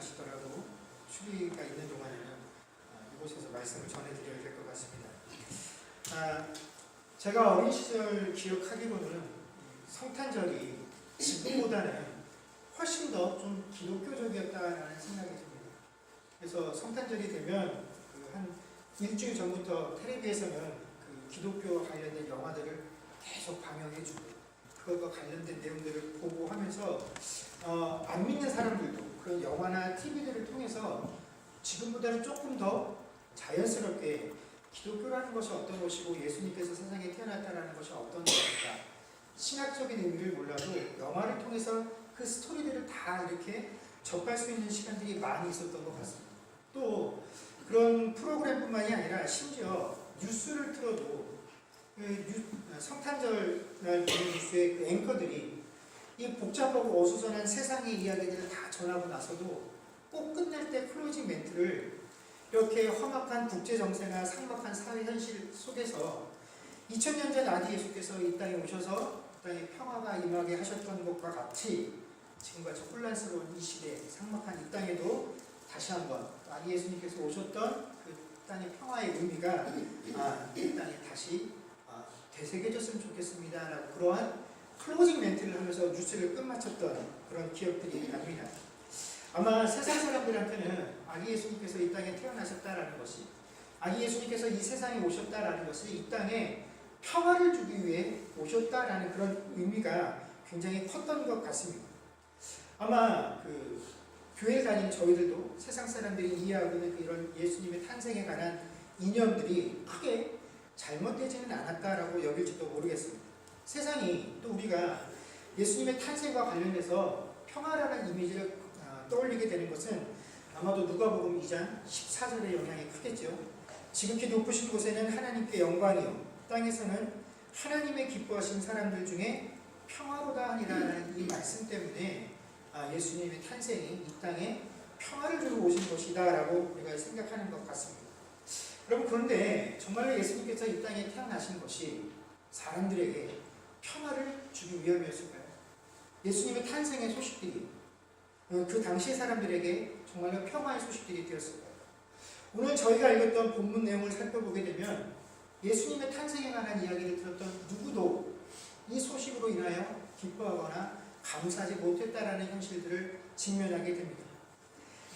아시더라도 추리가 있는 동안에는 이곳에서 말씀을 전해드려야 될 것 같습니다. 제가 어린 시절 기억하기로는 성탄절이 지금보다는 훨씬 더 좀 기독교적이었다라는 생각이 듭니다. 그래서 성탄절이 되면 한 일주일 전부터 텔레비에서는 기독교 관련된 영화들을 계속 방영해주고 그것과 관련된 내용들을 보고 하면서 안 믿는 사람들도 그런 영화나 TV들을 통해서 지금보다는 조금 더 자연스럽게 기독교라는 것이 어떤 것이고 예수님께서 세상에 태어났다는 것이 어떤 것인가 신학적인 의미를 몰라도 영화를 통해서 그 스토리들을 다 이렇게 접할 수 있는 시간들이 많이 있었던 것 같습니다. 또 그런 프로그램뿐만이 아니라 심지어 뉴스를 틀어도 성탄절날 보는 뉴스의 그 앵커들이 이 복잡하고 어수선한 세상의 이야기들을 다 전하고 나서도 꼭 끝날 때 클로징 멘트를 이렇게 험악한 국제정세나 삭막한 사회 현실 속에서 2000년 전 아기 예수께서 이 땅에 오셔서 이 땅에 평화가 임하게 하셨던 것과 같이 지금같이 혼란스러운 이 시대, 삭막한 이 땅에도 다시 한번 아기 예수님께서 오셨던 그 땅의 평화의 의미가 이 땅에 다시 되새겨졌으면 좋겠습니다 라고 그러한 클로징 멘트를 하면서 뉴스를 끝마쳤던 그런 기억들이 납니다. 아마 세상 사람들한테는 아기 예수님께서 이 땅에 태어나셨다라는 것이 아기 예수님께서 이 세상에 오셨다라는 것이 이 땅에 평화를 주기 위해 오셨다라는 그런 의미가 굉장히 컸던 것 같습니다. 아마 교회에 다니는 저희들도 세상 사람들이 이해하고 있는 이런 예수님의 탄생에 관한 이념들이 크게 잘못되지는 않았다라고 여길지도 모르겠습니다. 세상이 또 우리가 예수님의 탄생과 관련해서 평화라는 이미지를 떠올리게 되는 것은 아마도 누가복음 2장 14절의 영향이 크겠죠. 지극히 높으신 곳에는 하나님께 영광이요 땅에서는 하나님의 기뻐하신 사람들 중에 평화로다 하니라는 이 말씀 때문에 예수님의 탄생이 이 땅에 평화를 주러 오신 것이다 라고 우리가 생각하는 것 같습니다. 여러분 그런데 정말로 예수님께서 이 땅에 태어나신 것이 사람들에게 평화를 주기 위함이었을까요? 예수님의 탄생의 소식들이 그 당시 사람들에게 정말로 평화의 소식들이 되었을까요? 오늘 저희가 읽었던 본문 내용을 살펴보게 되면 예수님의 탄생에 관한 이야기를 들었던 누구도 이 소식으로 인하여 기뻐하거나 감사하지 못했다라는 현실들을 직면하게 됩니다.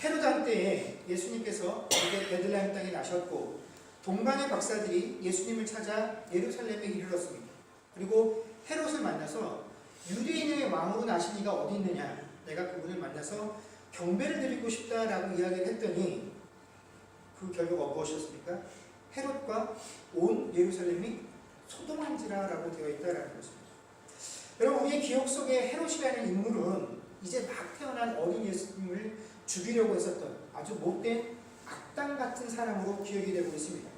헤롯 왕 때에 예수님께서 베들레헴 땅에 나셨고 동방의 박사들이 예수님을 찾아 예루살렘에 이르렀습니다. 그리고 헤롯을 만나서 유대인의 왕으로 나신 이가 어디 있느냐 내가 그분을 만나서 경배를 드리고 싶다라고 이야기를 했더니 그 결과가 무엇이었습니까? 헤롯과 온 예루살렘이 소동한지라라고 되어 있다라는 것입니다. 여러분 우리의 기억 속에 헤롯이라는 인물은 이제 막 태어난 어린 예수님을 죽이려고 했었던 아주 못된 악당 같은 사람으로 기억이 되고 있습니다.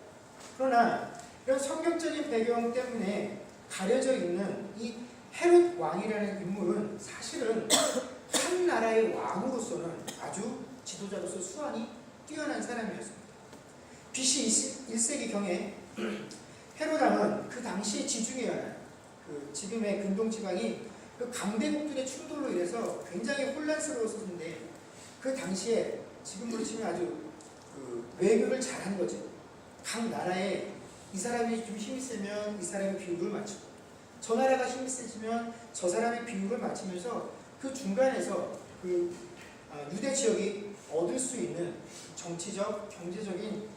그러나 이런 성경적인 배경 때문에 가려져 있는 이 헤롯 왕이라는 인물은 사실은 한 나라의 왕으로서는 아주 지도자로서 수완이 뛰어난 사람이었습니다. BC 1세기경에 헤롯 왕은 그 당시의 지중해 연안 지금의 근동 지방이 그 강대국들의 충돌로 인해서 굉장히 혼란스러웠었는데 그 당시에 지금으로 치면 아주 외교를 잘한 거죠. 각 나라에 이 사람이 좀 힘이 세면 이 사람의 비율을 맞추고 저 나라가 힘이 세지면 저 사람의 비율을 맞추면서 그 중간에서 유대 지역이 얻을 수 있는 정치적, 경제적인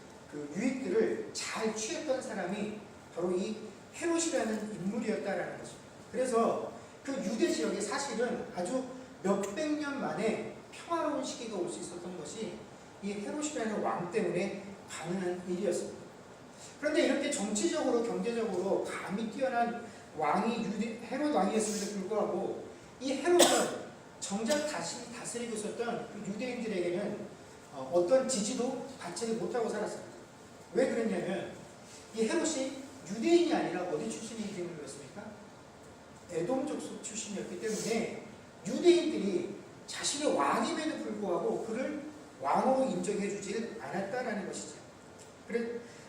유익들을 잘 취했던 사람이 바로 이 헤롯이라는 인물이었다라는 것입니다. 그래서 그 유대 지역에 사실은 아주 몇백 년 만에 평화로운 시기가 올 수 있었던 것이 이 헤롯이라는 왕 때문에 가능한 일이었습니다. 그런데 이렇게 정치적으로 경제적으로 감히 뛰어난 왕이 헤롯 왕이었음에도 불구하고 이 헤롯은 정작 다스리고 있었던 그 유대인들에게는 어떤 지지도 받지 못하고 살았습니다. 왜 그랬냐면 이 헤롯이 유대인이 아니라 어디 출신이기 때문이었습니까? 에돔족 출신이었기 때문에 유대인들이 자신의 왕임에도 불구하고 그를 왕으로 인정해 주지 않았다라는 것이죠.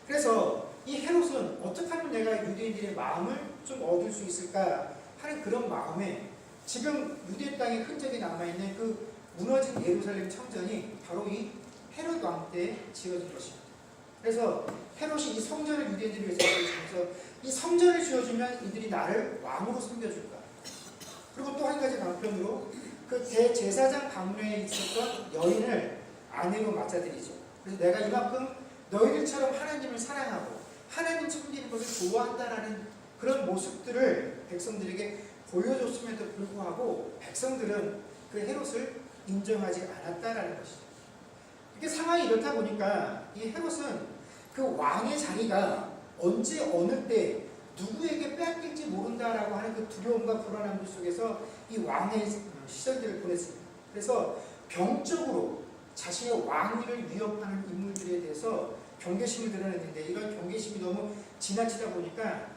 그래서 이 헤롯은 어떻게 하면 내가 유대인들의 마음을 좀 얻을 수 있을까 하는 그런 마음에 지금 유대 땅에 흔적이 남아있는 그 무너진 예루살렘 청전이 바로 이 헤롯 왕 때 지어진 것입니다. 그래서 헤롯이 이 성전을 유대인들이 위해서 지어서 이 성전을 지어주면 이들이 나를 왕으로 섬겨줄까. 그리고 또 한 가지 방편으로 그 대제사장 방문에 있었던 여인을 아내로 맞아들이죠. 그래서 내가 이만큼 너희들처럼 하나님을 사랑하고 하나님 섬기는 것을 좋아한다라는 그런 모습들을 백성들에게 보여줬음에도 불구하고 백성들은 그 헤롯을 인정하지 않았다라는 것이죠. 이렇게 상황이 이렇다 보니까 이 헤롯은 그 왕의 자리가 언제 어느 때 누구에게 빼앗길지 모른다라고 하는 그 두려움과 불안함 속에서 이 왕의 시절들을 보냈습니다. 그래서 병적으로 자신의 왕위를 위협하는 인물들에 대해서 경계심을 드러냈는데 이런 경계심이 너무 지나치다 보니까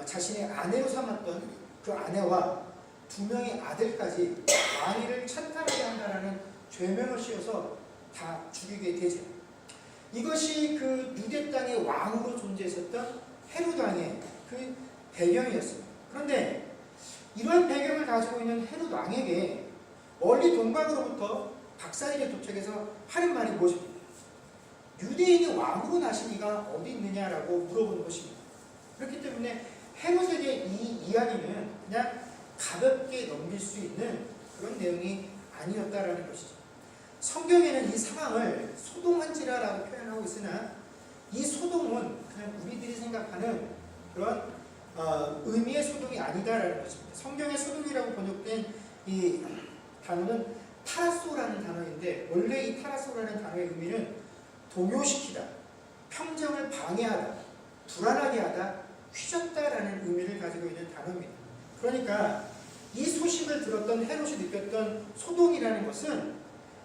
자신의 아내로 삼았던 그 아내와 2명의 아들까지 왕위를 찬탈하게 한다라는 죄명을 씌워서 다 죽이게 되죠. 이것이 그 유대 땅의 왕으로 존재했었던 헤롯 왕의 그 배경이었습니다. 그런데 이러한 배경을 가지고 있는 헤롯 왕에게 멀리 동방으로부터 박사들이 도착해서 하는 말이 무엇입니까? 유대인이 왕으로 나신 이가 어디 있느냐라고 물어보는 것입니다. 그렇기 때문에 헤롯에게 이 이야기는 그냥 가볍게 넘길 수 있는 그런 내용이 아니었다라는 것이죠. 성경에는 이 상황을 소동한지라라고 표현하고 있으나 이 소동은 그냥 우리들이 생각하는 그런 의미의 소동이 아니다라는 것입니다. 성경의 소동이라고 번역된 이 단어는 타라소라는 단어인데 원래 이 타라소라는 단어의 의미는 동요시키다, 평정을 방해하다, 불안하게 하다, 휘젓다라는 의미를 가지고 있는 단어입니다. 그러니까 이 소식을 들었던 헤롯이 느꼈던 소동이라는 것은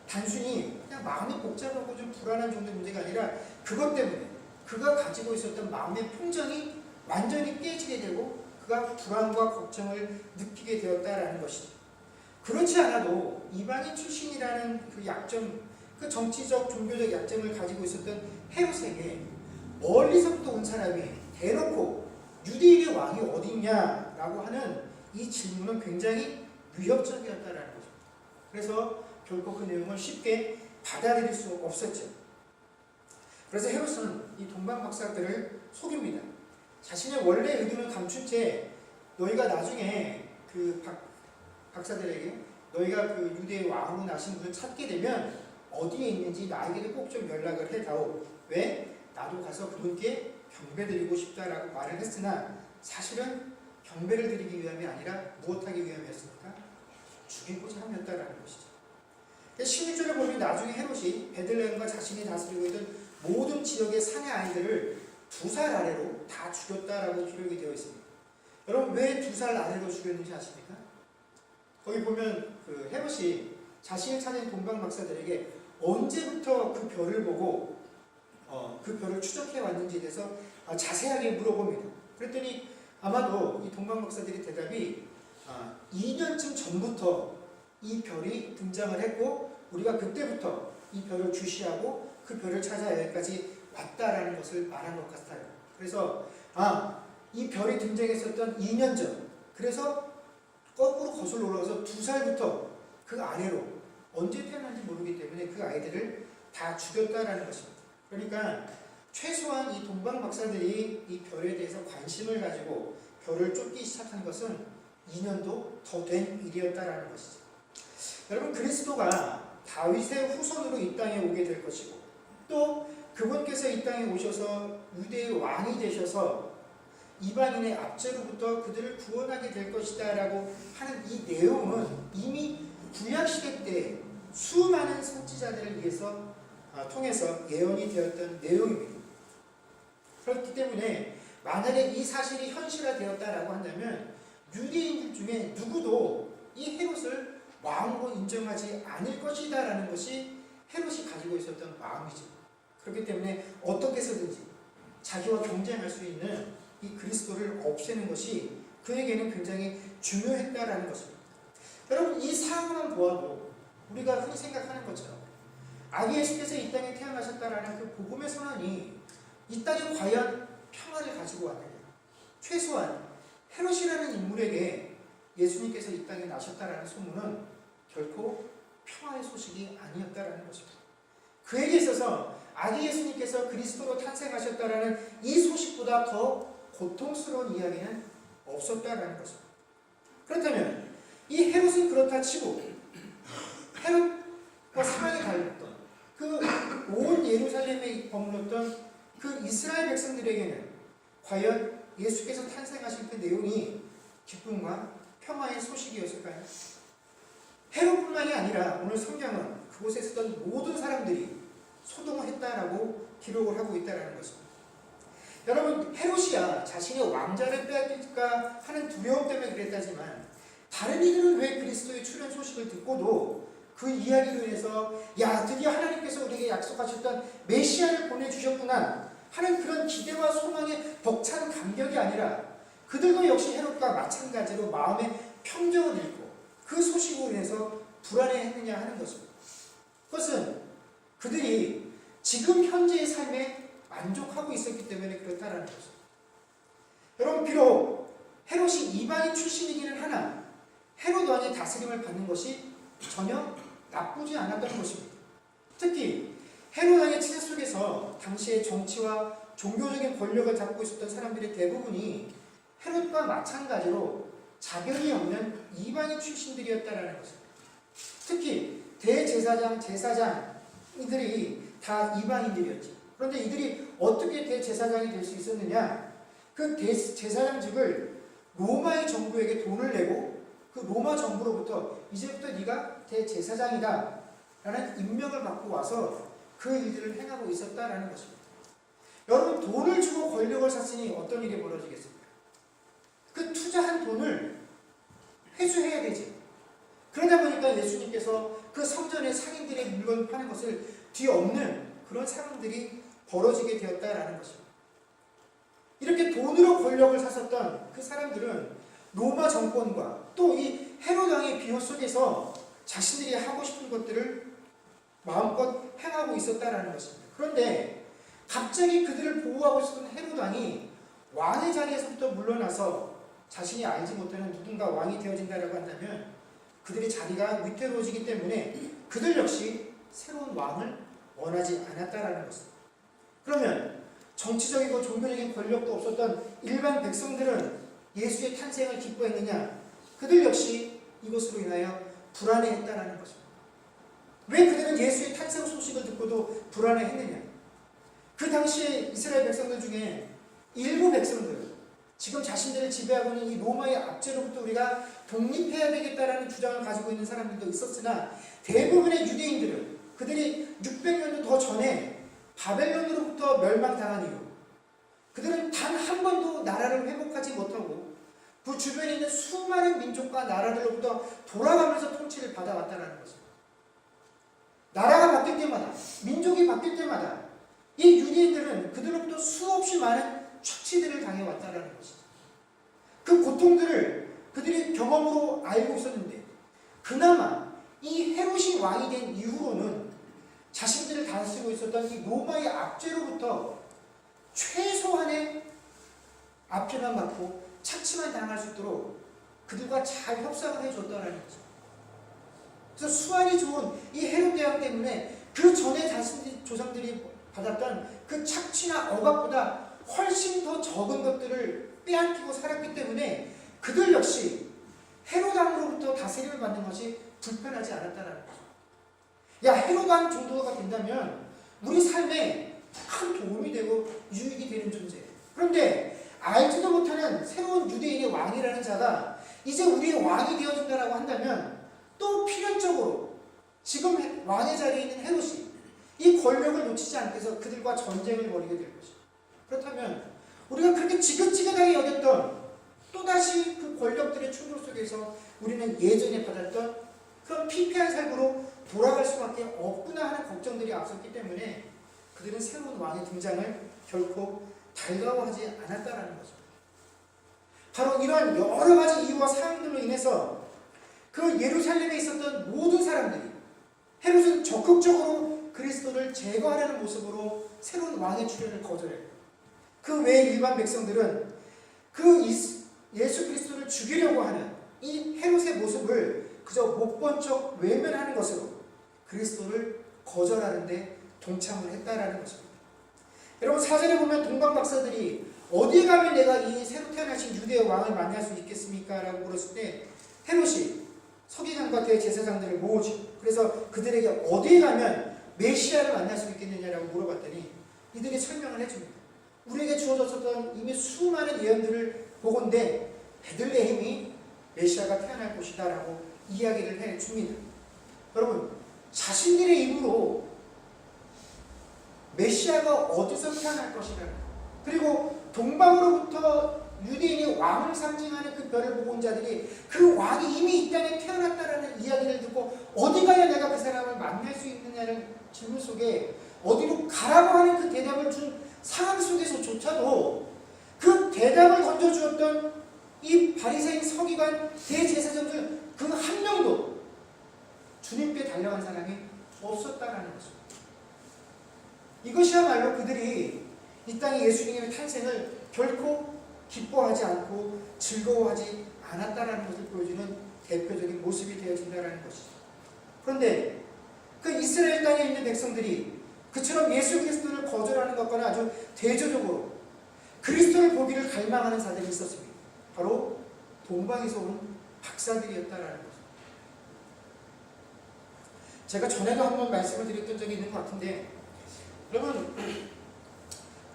단순히 그냥 마음이 복잡하고 좀 불안한 정도의 문제가 아니라 그것 때문에 그가 가지고 있었던 마음의 평정이 완전히 깨지게 되고 그가 불안과 걱정을 느끼게 되었다라는 것이죠. 그렇지 않아도 이방인 출신이라는 그 약점, 그 정치적, 종교적 약점을 가지고 있었던 헤롯에게 멀리서부터 온 사람이 대놓고 유대인의 왕이 어디 있냐라고 하는 이 질문은 굉장히 위협적이었다라는 거죠. 그래서 결코 그 내용을 쉽게 받아들일 수 없었죠. 그래서 헤롯은 이 동방 박사들을 속입니다. 자신의 원래 의도는 감춘 채 너희가 나중에 그 박사들에게 너희가 그 유대의 왕으로 나신 분을 찾게 되면 어디에 있는지 나에게도 꼭 좀 연락을 해다오. 왜? 나도 가서 그분께 경배드리고 싶다라고 말을 했으나 사실은 경배를 드리기 위함이 아니라 무엇하기 위함이었습니까? 죽이고자 함이었다라는 것이죠. 16절에 보면 나중에 헤롯이 베들레헴과 자신이 다스리고 있던 모든 지역의 사내 아이들을 2살 아래로 다 죽였다라고 기록이 되어 있습니다. 여러분 왜 2살 아래로 죽였는지 아십니까? 거기 보면 그 헤롯이 자신을 찾은 동방 박사들에게 언제부터 그 별을 보고 그 별을 추적해 왔는지에 대해서 자세하게 물어봅니다. 그랬더니 아마도 이 동방 박사들의 대답이 2년쯤 전부터 이 별이 등장을 했고 우리가 그때부터 이 별을 주시하고 그 별을 찾아 여기까지 왔다라는 것을 말한 것 같아요. 그래서 이 별이 등장했었던 2년 전, 그래서 거꾸로 거슬러 올라가서 2살부터 그 아래로 언제 태어난지 모르기 때문에 그 아이들을 다 죽였다라는 것입니다. 그러니까 최소한 이 동방 박사들이 이 별에 대해서 관심을 가지고 별을 쫓기 시작한 것은 2년도 더 된 일이었다라는 것이죠. 여러분 그리스도가 다윗의 후손으로 이 땅에 오게 될 것이고 또 그분께서 이 땅에 오셔서 유대의 왕이 되셔서 이방인의 압제로부터 그들을 구원하게 될 것이다 라고 하는 이 내용은 이미 구약시대 때 수많은 선지자들을 위해서 통해서 예언이 되었던 내용입니다. 그렇기 때문에 만약에 이 사실이 현실화되었다라고 한다면 유대인들 중에 누구도 이 헤롯을 왕으로 인정하지 않을 것이다 라는 것이 헤롯이 가지고 있었던 마음이죠. 그렇기 때문에 어떻게 해서든지 자기와 경쟁할 수 있는 이 그리스도를 없애는 것이 그에게는 굉장히 중요했다라는 것입니다. 여러분 이 상황만 보아도 우리가 흔히 생각하는 것처럼 아기 예수께서 이 땅에 태어나셨다라는 그 복음의 선언이 이 땅에 과연 평화를 가지고 왔느냐. 최소한 헤롯이라는 인물에게 예수님께서 이 땅에 나셨다라는 소문은 결코 평화의 소식이 아니었다라는 것입니다. 그에게 있어서 아기 예수님께서 그리스도로 탄생하셨다라는 이 소식보다 더 고통스러운 이야기는 없었다라는 것입니다. 그렇다면 이 헤롯은 그렇다 치고 헤롯과 사랑이 달렸던 그 온 예루살렘에 머물렀던 그 이스라엘 백성들에게는 과연 예수께서 탄생하신 그 내용이 기쁨과 평화의 소식이었을까요? 헤롯뿐만이 아니라 오늘 성경은 그곳에 있었던 모든 사람들이 소동을 했다라고 기록을 하고 있다는 것입니다. 여러분, 헤롯이야 자신의 왕자를 빼앗길까 하는 두려움 때문에 그랬다지만 다른 이들은 왜 그리스도의 출현 소식을 듣고도 그 이야기로 인해서 야, 드디어 하나님께서 우리에게 약속하셨던 메시아를 보내주셨구나 하는 그런 기대와 소망의 벅찬 감격이 아니라 그들도 역시 헤롯과 마찬가지로 마음의 평정을 잃고 그 소식으로 인해서 불안해했느냐 하는 것입니다. 그것은 그들이 지금 현재의 삶에 만족하고 있었기 때문에 그렇다는 것입니다. 여러분, 비록 헤롯이 이방인 출신이기는 하나 헤롯 왕의 다스림을 받는 것이 전혀 나쁘지 않았던 것입니다. 특히 헤롯 왕의 치세 속에서 당시의 정치와 종교적인 권력을 잡고 있었던 사람들의 대부분이 헤롯과 마찬가지로 자격이 없는 이방인 출신들이었다라는 것입니다. 특히 대제사장, 제사장 이들이 다 이방인들이었지. 그런데 이들이 어떻게 대제사장이 될 수 있었느냐? 그 대제사장직을 로마의 정부에게 돈을 내고 그 로마 정부로부터 이제부터 네가 대제사장이다 라는 임명을 받고 와서 그 일들을 행하고 있었다라는 것입니다. 여러분, 돈을 주고 권력을 샀으니 어떤 일이 벌어지겠습니까? 그 투자한 돈을 회수해야 되지. 그러다 보니까 예수님께서 그 성전의 상인들의 물건 파는 것을 뒤엎는 그런 상황들이 벌어지게 되었다라는 것입니다. 이렇게 돈으로 권력을 샀었던 그 사람들은 로마 정권과 또 이 헤롯 왕의 비호 속에서 자신들이 하고 싶은 것들을 마음껏 행하고 있었다라는 것입니다. 그런데 갑자기 그들을 보호하고 있었던 헤롯 왕이 왕의 자리에서부터 물러나서 자신이 알지 못하는 누군가 왕이 되어진다라고 한다면 그들의 자리가 위태로워지기 때문에 그들 역시 새로운 왕을 원하지 않았다라는 것입니다. 그러면 정치적이고 종교적인 권력도 없었던 일반 백성들은 예수의 탄생을 기뻐했느냐? 그들 역시 이것으로 인하여 불안해했다라는 것입니다. 왜 그들은 예수의 탄생 소식을 듣고도 불안해했느냐? 그 당시에 이스라엘 백성들 중에 일부 백성들, 지금 자신들을 지배하고 있는 이 로마의 압제로부터 우리가 독립해야 되겠다라는 주장을 가지고 있는 사람들도 있었으나 대부분의 유대인들은 그들이 600년도 더 전에 바벨론으로부터 멸망당한 이후 그들은 단 한 번도 나라를 회복하지 못하고 그 주변에 있는 수많은 민족과 나라들로부터 돌아가면서 통치를 받아왔다는 것입니다. 나라가 바뀔 때마다, 민족이 바뀔 때마다 이 유대인들은 그들로부터 수없이 많은 착취들을 당해왔다는 것이죠. 그 고통들을 그들이 경험으로 알고 있었는데 그나마 이 헤롯이 왕이 된 이후로는 자신들을 다스리고 있었던 이 로마의 압제로부터 최소한의 압제만 받고 착취만 당할 수 있도록 그들과 잘 협상을 해줬다는 거죠. 그래서 수완이 좋은 이 헤롯 대왕 때문에 그 전에 자신들 조상들이 받았던 그 착취나 억압보다 훨씬 더 적은 것들을 빼앗기고 살았기 때문에 그들 역시 헤롯 왕으로부터 다스림을 받는 것이 불편하지 않았다는 거죠. 야, 헤롯 왕 정도가 된다면 우리 삶에 큰 도움이 되고 유익이 되는 존재. 그런데 알지도 못하는 새로운 유대인의 왕이라는 자가 이제 우리의 왕이 되어준다라고 한다면 또 필연적으로 지금 왕의 자리에 있는 헤롯이 이 권력을 놓치지 않기 위해서 그들과 전쟁을 벌이게 될 것이죠. 그렇다면 우리가 그렇게 지긋지긋하게 여겼던 또다시 그 권력들의 충돌 속에서 우리는 예전에 받았던 그런 피폐한 삶으로 돌아갈 수밖에 없구나 하는 걱정들이 앞섰기 때문에 그들은 새로운 왕의 등장을 결코 달가워하지 않았다라는 거죠. 바로 이러한 여러 가지 이유와 사항들로 인해서 그 예루살렘에 있었던 모든 사람들이 헤롯은 적극적으로 그리스도를 제거하려는 모습으로 새로운 왕의 출현을 거절했고 그 외의 일반 백성들은 그 예수 그리스도를 죽이려고 하는 이 헤롯의 모습을 그저 못 본 척 외면하는 것으로 그리스도를 거절하는데 동참을 했다라는 것입니다. 여러분 4절에 보면 동방 박사들이 어디에 가면 내가 이 새로 태어나신 유대의 왕을 만날 수 있겠습니까? 라고 물었을 때 헤롯이 서기관과 대제사장들을 모으죠. 그래서 그들에게 어디에 가면 메시아를 만날 수 있겠느냐라고 물어봤더니 이들이 설명을 해줍니다. 우리에게 주어졌었던 이미 수많은 예언들을 보건대 베들레헴이 메시아가 태어날 곳이다 라고 이야기를 해줍니다. 여러분 자신들의 입으로 메시아가 어디서 태어날 것이다, 그리고 동방으로부터 유대인이 왕을 상징하는 그 별을 보고 온 자들이 그 왕이 이미 이 땅에 태어났다라는 이야기를 듣고 어디 가야 내가 그 사람을 만날 수 있느냐는 질문 속에 어디로 가라고 하는 그 대답을 준 상황 속에서조차도 그 대답을 던져주었던 이 바리새인 서기관 대제사장들 그 한 명도 주님께 달려간 사람이 없었다라는 것입니다. 이것이야말로 그들이 이 땅에 예수님의 탄생을 결코 기뻐하지 않고 즐거워하지 않았다라는 것을 보여주는 대표적인 모습이 되어진다는 것이죠. 그런데 그 이스라엘 땅에 있는 백성들이 그처럼 예수 그리스도를 거절하는 것과는 아주 대조적으로 그리스도를 보기를 갈망하는 자들이 있었습니다. 바로 동방에서 온 박사들이었다라는 것입니다. 제가 전에도 한번 말씀을 드렸던 적이 있는 것 같은데, 여러분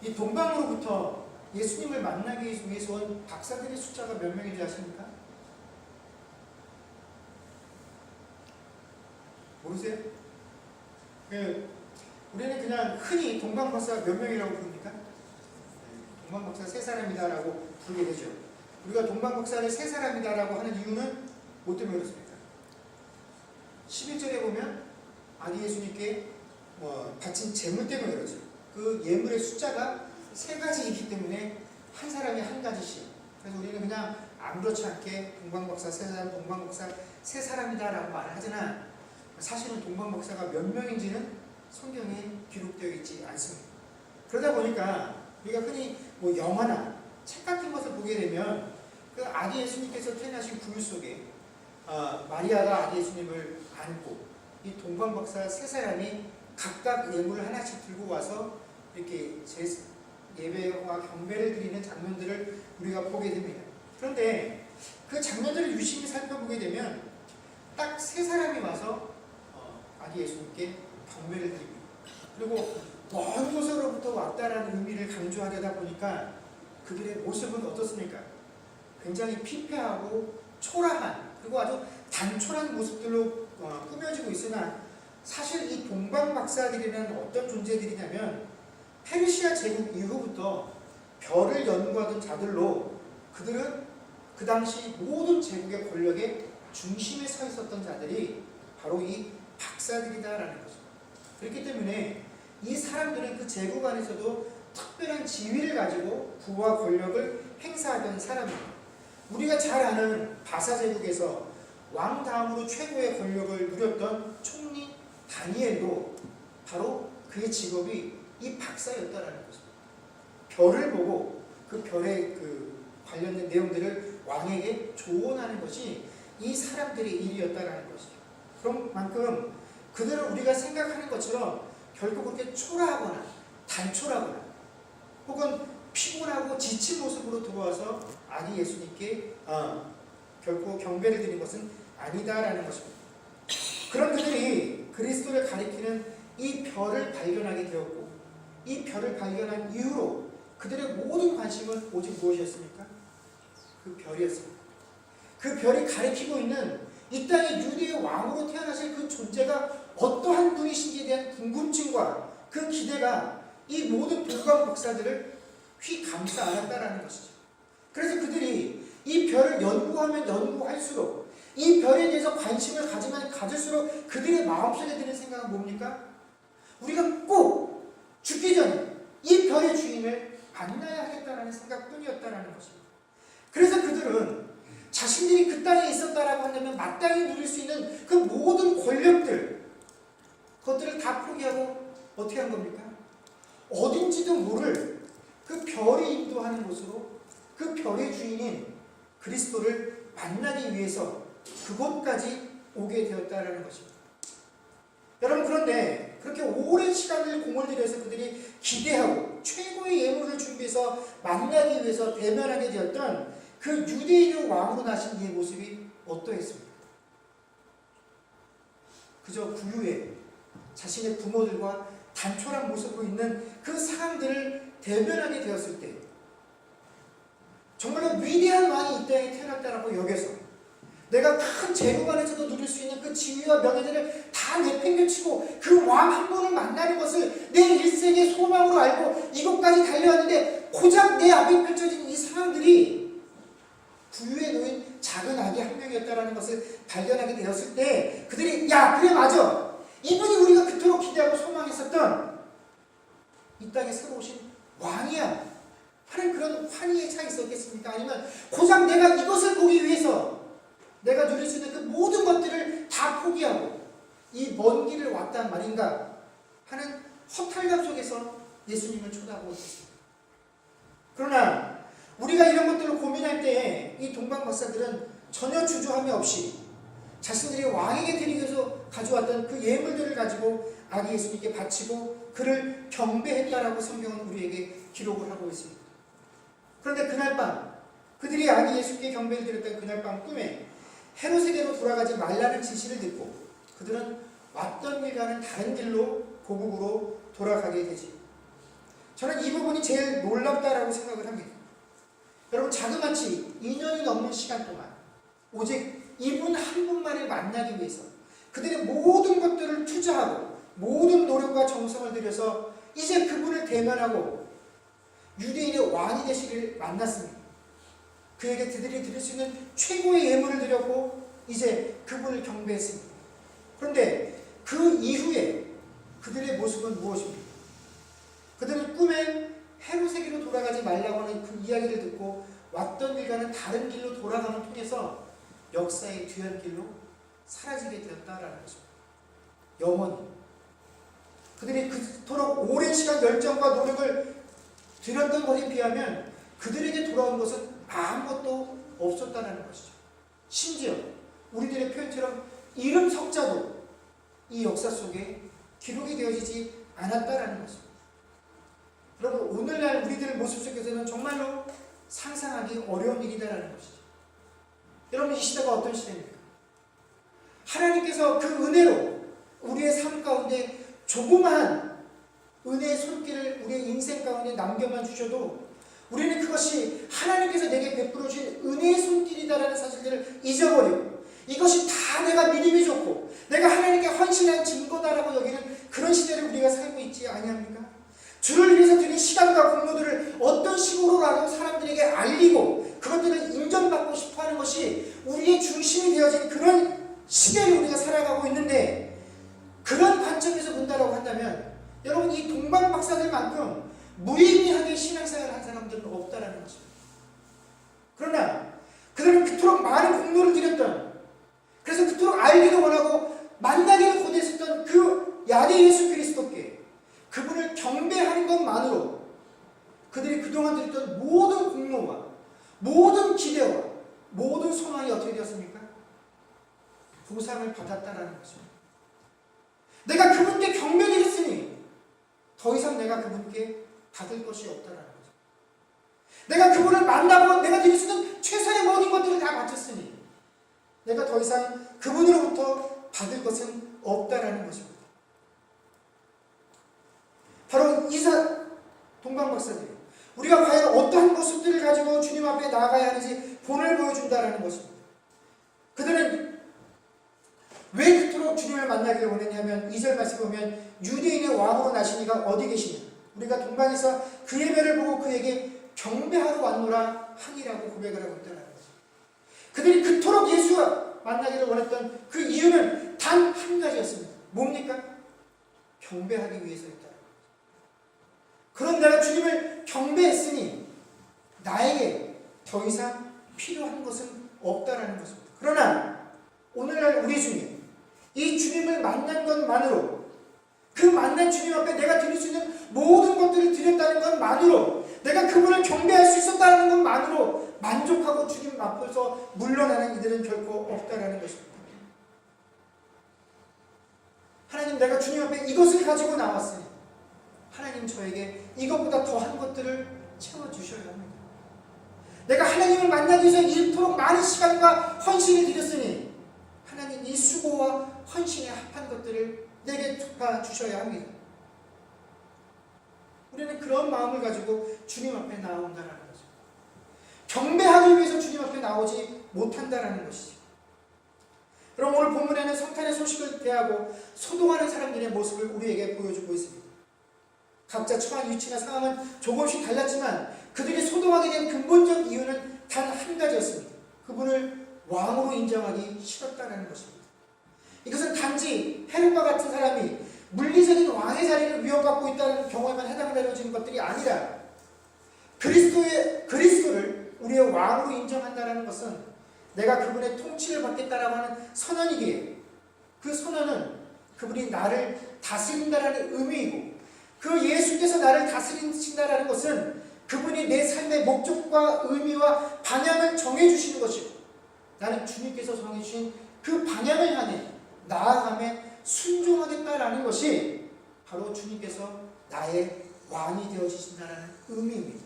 이 동방으로부터 예수님을 만나기 위해서 온 박사들의 숫자가 몇 명인지 아십니까? 모르세요? 우리는 그냥 흔히 동방박사 몇 명이라고 부릅니까? 동방박사 세 사람이다 라고 부르게 되죠. 우리가 동방박사를 세 사람이다 라고 하는 이유는 뭐 때문에 그렇습니까? 11절에 보면 아기 예수님께 바친 제물 때문에 그렇죠. 그 예물의 숫자가 세 가지이기 때문에 한 사람이 한 가지씩. 그래서 우리는 그냥 아무렇지 않게 동방박사 세 사람, 동방박사 세 사람이다 라고 말을 하지만 사실은 동방박사가 몇 명인지는 성경에 기록되어 있지 않습니다. 그러다 보니까 우리가 흔히 영화나 책 같은 것을 보게 되면 그 아기 예수님께서 태어나신 구유 속에 마리아가 아기 예수님을 안고 이 동방박사 세 사람이 각각 예물을 하나씩 들고 와서 이렇게 예배와 경배를 드리는 장면들을 우리가 보게 됩니다. 그런데 그 장면들을 유심히 살펴보게 되면 딱 세 사람이 와서 아기 예수님께 경배를 드립니다. 그리고 먼 곳으로부터 왔다라는 의미를 강조하려다 보니까 그들의 모습은 어떻습니까? 굉장히 피폐하고 초라한, 그리고 아주 단촐한 모습들로 꾸며지고 있으나 사실 이 동방박사들이라는 어떤 존재들이냐면 페르시아 제국 이후부터 별을 연구하던 자들로 그들은 그 당시 모든 제국의 권력의 중심에 서 있었던 자들이 바로 이 박사들이다라는 것입니다. 그렇기 때문에 이 사람들은 그 제국 안에서도 특별한 지위를 가지고 부와 권력을 행사하던 사람입니다. 우리가 잘 아는 바사 제국에서 왕 다음으로 최고의 권력을 누렸던 총리 다니엘도 바로 그의 직업이 이 박사였다라는 것입니다. 별을 보고 그 별의 그 관련된 내용들을 왕에게 조언하는 것이 이 사람들의 일이었다라는 것이죠. 그런 만큼 그들은 우리가 생각하는 것처럼 결코 그렇게 초라하거나 단촐하거나 혹은 피곤하고 지친 모습으로 들어와서 아기 예수님께 결코 경배를 드린 것은 아니다라는 것입니다. 그런 그들이 그리스도를 가리키는 이 별을 발견하게 되었고, 이 별을 발견한 이후로 그들의 모든 관심은 오직 무엇이었습니까? 그 별이었습니다. 그 별이 가리키고 있는 이 땅의 유대의 왕으로 태어나실 그 존재가 어떠한 분이신지에 대한 궁금증과 그 기대가 이 모든 동방 박사들을 휘감싸 안았다라는 것이죠. 그래서 그들이 이 별을 연구하면 연구할수록, 이 별에 대해서 관심을 가지면 가질수록 그들의 마음속에 드는 생각은 뭡니까? 우리가 꼭 죽기 전에 이 별의 주인을 만나야 하겠다라는 생각뿐이었다라는 것입니다. 그래서 그들은 자신들이 그 땅에 있었다라고 한다면 마땅히 누릴 수 있는 그 모든 권력들, 그것들을 다 포기하고 어떻게 한 겁니까? 어딘지도 모를 그 별이 인도하는 곳으로 그 별의 주인인 그리스도를 만나기 위해서 그곳까지 오게 되었다라는 것입니다. 여러분, 그런데 그렇게 오랜 시간을 공을 들여서 그들이 기대하고 최고의 예물을 준비해서 만나기 위해서 대면하게 되었던 그 유대인의 왕으로 나신 이의 모습이 어떠했습니까? 그저 부유해 자신의 부모들과 단촐한 모습으로 있는 그 사람들을 대면하게 되었을 때 정말로 위대한 왕이 이 땅에 태어났다라고 여겨서 내가 큰 재무관에서도 누릴 수 있는 그 지위와 명예들을 다 내팽개치고 그 왕 한 분을 만나는 것을 내 일생의 소망으로 알고 이곳까지 달려왔는데 고작 내 앞에 펼쳐진 이 상황들이 부유에 놓인 작은 아기 한 명이었다는 것을 발견하게 되었을 때 그들이 야 그래 맞아 이분이 우리가 그토록 기대하고 소망했었던 이 땅에 새로 오신 왕이야 하는 그런 환희에 차 있었겠습니까? 아니면 고작 내가 이것을 보기 위해서 내가 누릴 수 있는 그 모든 것들을 다 포기하고 이 먼 길을 왔단 말인가 하는 허탈감 속에서 예수님을 쳐다보고 있습니다. 그러나 우리가 이런 것들을 고민할 때에 이 동방 박사들은 전혀 주저함이 없이 자신들이 왕에게 드리기 위해서 가져왔던 그 예물들을 가지고 아기 예수님께 바치고 그를 경배했다라고 성경은 우리에게 기록을 하고 있습니다. 그런데 그날 밤 그들이 아기 예수님께 경배를 드렸던 그날 밤 꿈에 헤롯에게로 돌아가지 말라는 지시를 듣고 그들은 왔던 길과는 다른 길로 고국으로 돌아가게 되지. 저는 이 부분이 제일 놀랍다라고 생각을 합니다. 여러분 자그마치 2년이 넘는 시간 동안 오직 이분 한 분만을 만나기 위해서 그들의 모든 것들을 투자하고 모든 노력과 정성을 들여서 이제 그분을 대면하고 유대인의 왕이 되시기를 만났습니다. 그에게 그들이 드릴 수 있는 최고의 예물을 드렸고 이제 그분을 경배했습니다. 그런데 그 이후에 그들의 모습은 무엇입니까? 그들은 꿈에 헤롯에게로 돌아가지 말라고 하는 그 이야기를 듣고 왔던 길과는 다른 길로 돌아감을 통해서 역사의 뒤안길로 사라지게 되었다라는 것입니다. 영원히 그들이 그토록 오랜 시간 열정과 노력을 들였던 것에 비하면 그들에게 돌아온 것은 아무것도 없었다는 것이죠. 심지어 우리들의 표현처럼 이름 석자도 이 역사 속에 기록이 되어지지 않았다라는 것입니다. 여러분 오늘날 우리들의 모습 속에서는 정말로 상상하기 어려운 일이다라는 것이죠. 여러분 이 시대가 어떤 시대입니까? 하나님께서 그 은혜로 우리의 삶 가운데 조그마한 은혜의 손길을 우리의 인생 가운데 남겨만 주셔도 우리는 그것이 하나님께서 내게 베풀어 주신 은혜의 손길이다라는 사실들을 잊어버리고 이것이 다 내가 믿음이 좋고 내가 하나님께 헌신한 증거다라고 여기는 그런 시대를 우리가 살고 있지 아니합니까? 주를 위해서 드린 시간과 공로들을 어떤 식으로라도 사람들에게 알리고 그것들을 인정받고 싶어하는 것이 우리의 중심이 되어진 그런 시대를 우리가 살아가고 있는데 그런 관점에서 본다라고 한다면 여러분 이 동방 박사들만큼 무의미하게 신앙생활을 한 사람들은 없다라는 것입니다. 그러나 그들은 그토록 많은 공로를 들였던 그래서 그토록 알기도 원하고 만나기를 권했었던 그 야대 예수 그리스도께 그분을 경배하는 것만으로 그들이 그동안 드렸던 모든 공로와 모든 기대와 모든 소망이 어떻게 되었습니까? 보상을 받았다라는 것입니다. 내가 그분께 경배드렸으니 더 이상 내가 그분께 받을 것이 없다라는 거죠. 내가 그분을 만나고 내가 드릴 수 있는 최선의 모든 것들을 다 바쳤으니 내가 더 이상 그분으로부터 받을 것은 없다라는 것입니다. 바로 이사 동방 박사들이 우리가 과연 어떠한 모습들을 가지고 주님 앞에 나아가야 하는지 본을 보여준다라는 것입니다. 그들은 왜 그토록 주님을 만나기를 원했냐면 2절 말씀 보면 유대인의 왕으로 나신 이가 어디 계시냐 우리가 동방에서 그 예배를 보고 그에게 경배하러 왔노라 하니라고 고백을 하고 있다는 거죠. 그들이 그토록 예수와 만나기를 원했던 그 이유는 단 한 가지였습니다. 뭡니까? 경배하기 위해서였다. 그런 내가 주님을 경배했으니 나에게 더 이상 필요한 것은 없다라는 것입니다. 그러나 오늘날 우리 주님 이 주님을 만난 것만으로 그 만난 주님 앞에 내가 드릴 수 있는 모든 것들을 드렸다는 것만으로 내가 그분을 경배할 수 있었다는 것만으로 만족하고 주님 앞에서 물러나는 이들은 결코 없다라는 것입니다. 하나님, 내가 주님 앞에 이것을 가지고 나왔으니 하나님 저에게 이것보다 더한 것들을 채워주셔야 합니다. 내가 하나님을 만나기 위해서 이토록 많은 시간과 헌신을 드렸으니 하나님 이 수고와 헌신에 합한 것들을 내게 갚아주셔야 합니다. 우리는 그런 마음을 가지고 주님 앞에 나온다는 거죠. 경배하기 위해서 주님 앞에 나오지 못한다는 것이죠. 그럼 오늘 본문에는 성탄의 소식을 대하고 소동하는 사람들의 모습을 우리에게 보여주고 있습니다. 각자 처한 위치나 상황은 조금씩 달랐지만 그들이 소동하게 된 근본적 이유는 단 한 가지였습니다. 그분을 왕으로 인정하기 싫었다는 것입니다. 이것은 단지 헤롯과 같은 사람이 물리적인 왕의 자리를 위협받고 있다는 경우에만 해당되어지는 것들이 아니라 그리스도를 우리의 왕으로 인정한다는 것은 내가 그분의 통치를 받겠다라고 하는 선언이기에 그 선언은 그분이 나를 다스린다라는 의미이고 그 예수께서 나를 다스리신다라는 것은 그분이 내 삶의 목적과 의미와 방향을 정해주시는 것이고 나는 주님께서 정해주신 그 방향을 향해 나아가며 순종하겠다라는 것이 바로 주님께서 나의 왕이 되어주신다는 의미입니다.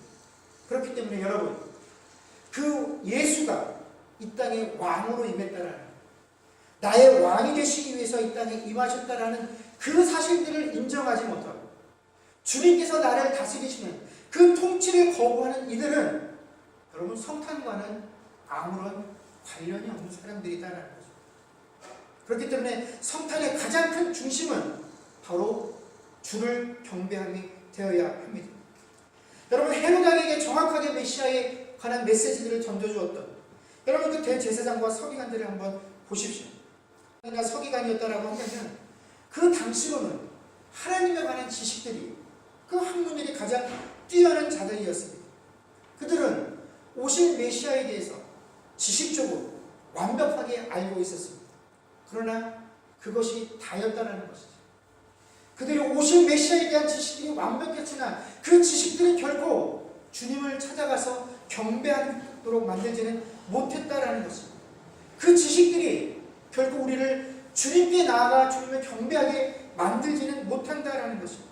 그렇기 때문에 여러분, 그 예수가 이 땅에 왕으로 임했다라는, 나의 왕이 되시기 위해서 이 땅에 임하셨다라는 그 사실들을 인정하지 못하고 주님께서 나를 다스리시는 그 통치를 거부하는 이들은 여러분 성탄과는 아무런 관련이 없는 사람들이다라는 거죠. 그렇기 때문에 성탄의 가장 큰 중심은 바로 주를 경배함이 되어야 합니다. 여러분, 헤롯 왕에게 정확하게 메시아에 관한 메시지들을 던져주었던 여러분 그 대제사장과 서기관들을 한번 보십시오. 서기관이었다라고 한다면 그 당시로는 하나님에 관한 지식들이 그 학문들이 가장 뛰어난 자들이었습니다. 그들은 오실 메시아에 대해서 지식적으로 완벽하게 알고 있었습니다. 그러나 그것이 다였다는 것이죠. 그들이 오실 메시아에 대한 지식들이 완벽했으나 그 지식들은 결코 주님을 찾아가서 경배하도록 만들지는 못했다라는 것입니다. 그 지식들이 결국 우리를 주님께 나아가 주님을 경배하게 만들지는 못한다라는 것입니다.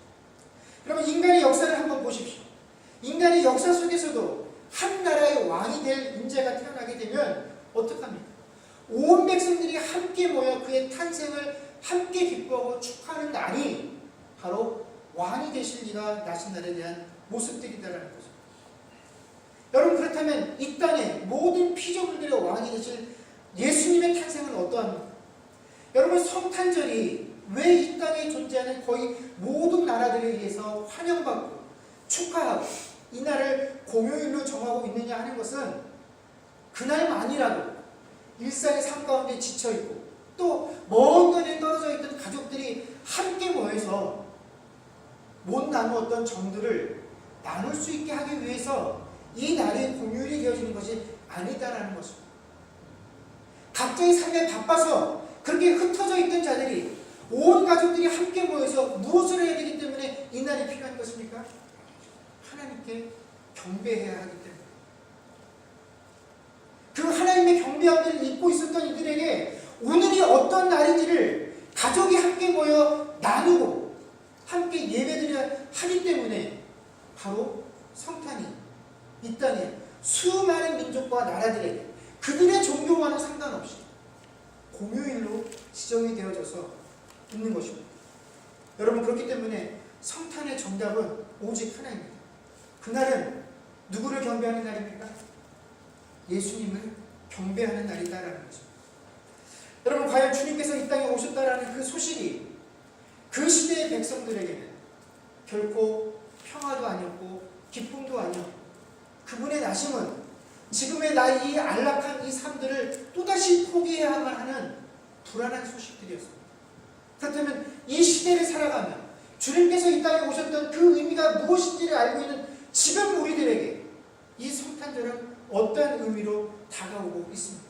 그러면 인간의 역사를 한번 보십시오. 인간의 역사 속에서도 한 나라의 왕이 될 인재가 태어나게 되면 어떡합니까? 온 백성들이 함께 모여 그의 탄생을 함께 기뻐하고 축하하는 날이 바로 왕이 되실 이가 나신 날에 대한 모습들이다라는 거죠. 여러분, 그렇다면 이 땅의 모든 피조물들의 왕이 되실 예수님의 탄생은 어떠합니까? 여러분, 성탄절이 왜 이 땅에 존재하는 거의 모든 나라들에 의해서 환영받고 축하하고 이 날을 공휴일로 정하고 있느냐 하는 것은 그날만이라도 일상의 삶 가운데 지쳐있고 또 먼 거리에 떨어져 있던 가족들이 함께 모여서 못 나누었던 정들을 나눌 수 있게 하기 위해서 이 날이 공휴일이 되어지는 것이 아니다라는 것입니다. 각자의 삶에 바빠서 그렇게 흩어져 있던 자들이 온 가족들이 함께 모여서 무엇을 해야 되기 때문에 이 날이 필요한 것입니까? 하나님께 경배해야 하기 때문에. 그 하나님의 경배함을 잊고 있었던 이들에게 오늘이 어떤 날인지를 가족이 함께 모여 나누고 함께 예배드려야 하기 때문에 바로 성탄이 이 땅에 수많은 민족과 나라들에게 그들의 종교와는 상관없이 공휴일로 지정이 되어져서 있는 것입니다. 여러분, 그렇기 때문에 성탄의 정답은 오직 하나입니다. 그날은 누구를 경배하는 날입니까? 예수님을 경배하는 날이다라는 거죠. 여러분, 과연 주님께서 이 땅에 오셨다라는 그 소식이 그 시대의 백성들에게는 결코 평화도 아니었고 기쁨도 아니었고 그분의 나심은 지금의 나의 안락한 이 삶들을 또다시 포기해야만 하는 불안한 소식들이었습니다. 그렇다면 이 시대를 살아가며 주님께서 이 땅에 오셨던 그 의미가 무엇인지를 알고 있는 지금 우리들에게 이 성탄절은 어떠한 의미로 다가오고 있습니까?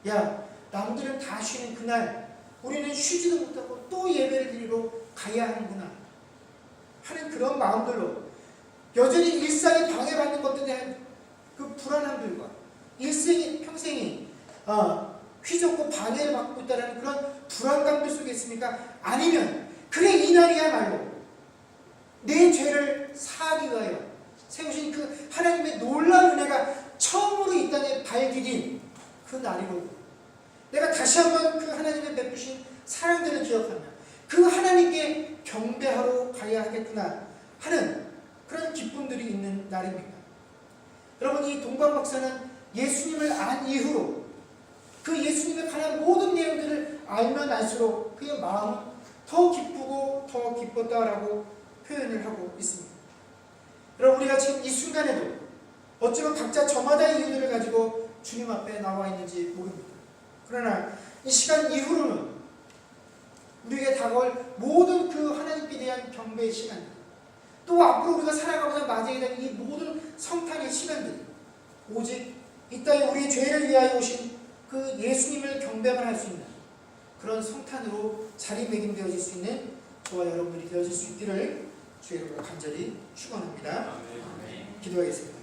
야, 남들은 다 쉬는 그날 우리는 쉬지도 못하고 또 예배를 드리러 가야 하는구나 하는 그런 마음들로 여전히 일상에 방해받는 것들에 대한 그 불안함들과 평생이 휘젓고 방해를 받고 있다는 그런 불안감들 속에 있습니까? 아니면 그래 이날이야말로 내 죄를 사하기 위하여 세우신 그 하나님의 놀라운 은혜가 처음으로 이 땅에 발디딘 그 날이거든요. 내가 다시 한번 그 하나님의 베푸신 사랑들을 기억하며 그 하나님께 경배하러 가야 하겠구나 하는 그런 기쁨들이 있는 날입니다. 여러분, 이 동방 박사는 예수님을 안 이후로 그 예수님에 관한 모든 내용들을 알면 알수록 그의 마음은 더 기쁘고 더 기뻤다라고 표현을 하고 있습니다. 여러분, 우리가 지금 이 순간에도 어쩌면 각자 저마다의 이유들을 가지고 주님 앞에 나와 있는지 모릅니다. 그러나 이 시간 이후로는 우리에게 다가올 모든 그 하나님께 대한 경배의 시간들, 또 앞으로 우리가 살아가고자 맞이해야 될 이 모든 성탄의 시간들, 오직 이 땅에 우리의 죄를 위하여 오신 그 예수님을 경배만 할 수 있는 그런 성탄으로 자리매김되어질 수 있는 저와 여러분들이 되어질 수 있기를 주의 이름으로 간절히 축원합니다. 기도하겠습니다.